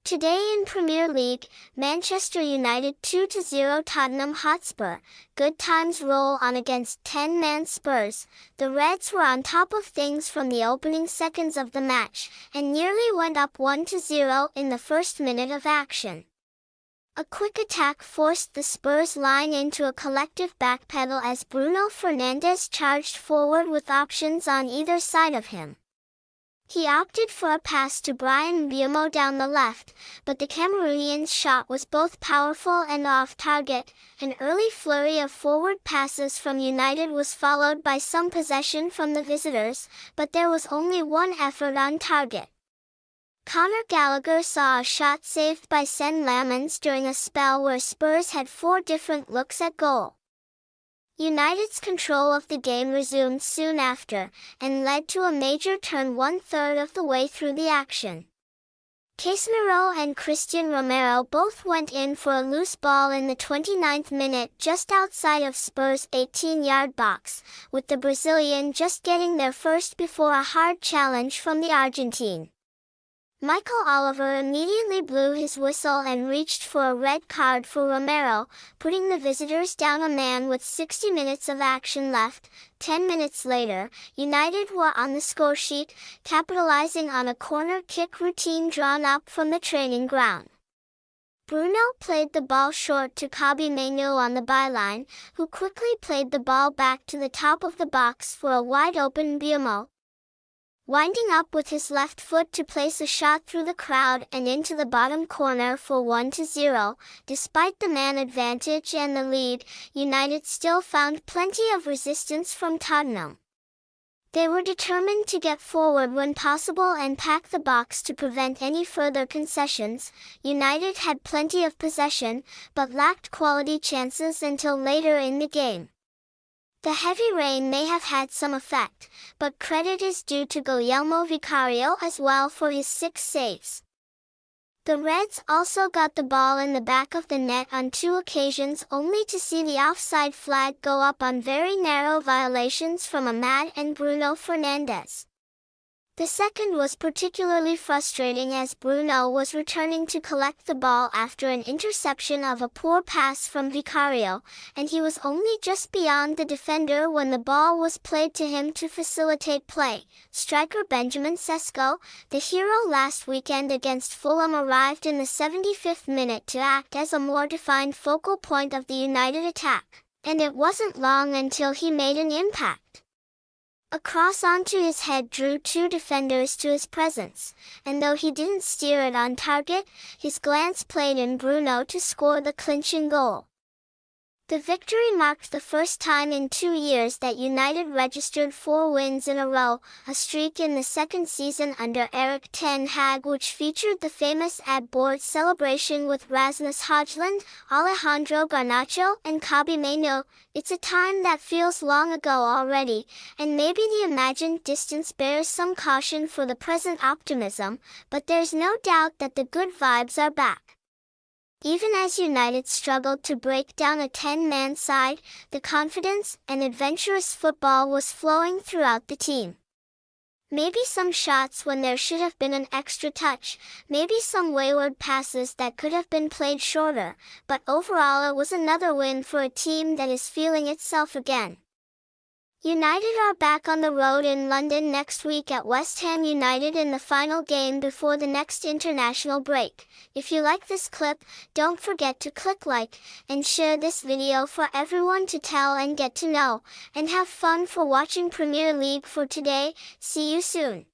Today in Premier League, Manchester United 2-0 Tottenham Hotspur. Good times roll on against 10-man Spurs. The Reds were on top of things from the opening seconds of the match, and nearly went up 1-0 in the first minute of action. A quick attack forced the Spurs line into a collective backpedal as Bruno Fernandes charged forward with options on either side of him. He opted for a pass to Bryan Mbeumo down the left, but the Cameroonian's shot was both powerful and off-target. An early flurry of forward passes from United was followed by some possession from the visitors, but there was only one effort on target. Gallagher saw a shot saved by Senne Lammens during a spell where Spurs had 4 different looks at goal. United's control of the game resumed soon after, and led to a major turn 1/3 of the way through the action. Casemiro and Cristian Romero both went in for a loose ball in the 29th minute just outside of Spurs' 18-yard box, with the Brazilian just getting there first before a hard challenge from the Argentine. Michael Oliver immediately blew his whistle and reached for a red card for Romero, putting the visitors down a man with 60 minutes of action left. 10 minutes later, United were on the scoresheet, capitalizing on a corner kick routine drawn up from the training ground. Bruno played the ball short to Casemiro on the byline, who quickly played the ball back to the top of the box for a wide-open Mbeumo, winding up with his left foot to place a shot through the crowd and into the bottom corner for 1-0. Despite the man advantage and the lead, United still found plenty of resistance from Tottenham. They were determined to get forward when possible and pack the box to prevent any further concessions. United had plenty of possession, but lacked quality chances until later in the game. The heavy rain may have had some effect, but credit is due to Guillermo Vicario as well for his 6 saves. The Reds also got the ball in the back of the net on 2 occasions only to see the offside flag go up on very narrow violations from Amad and Bruno Fernandes. The second was particularly frustrating as Bruno was returning to collect the ball after an interception of a poor pass from Vicario, and he was only just beyond the defender when the ball was played to him to facilitate play. Striker Benjamin Sesko, the hero last weekend against Fulham, arrived in the 75th minute to act as a more defined focal point of the United attack, and it wasn't long until he made an impact. A cross onto his head drew 2 defenders to his presence, and though he didn't steer it on target, his glance played in Bruno to score the clinching goal. The victory marked the first time in 2 years that United registered 4 wins in a row, a streak in the second season under Erik ten Hag which featured the famous ad-board celebration with Rasmus Højlund, Alejandro Garnacho and Casemiro. It's a time that feels long ago already, and maybe the imagined distance bears some caution for the present optimism, but there's no doubt that the good vibes are back. Even as United struggled to break down a 10-man side, the confidence and adventurous football was flowing throughout the team. Maybe some shots when there should have been an extra touch, maybe some wayward passes that could have been played shorter, but overall it was another win for a team that is feeling itself again. United are back on the road in London next week at West Ham United in the final game before the next international break. If you like this clip, don't forget to click like and share this video for everyone to tell and get to know, and have fun for watching Premier League for today. See you soon.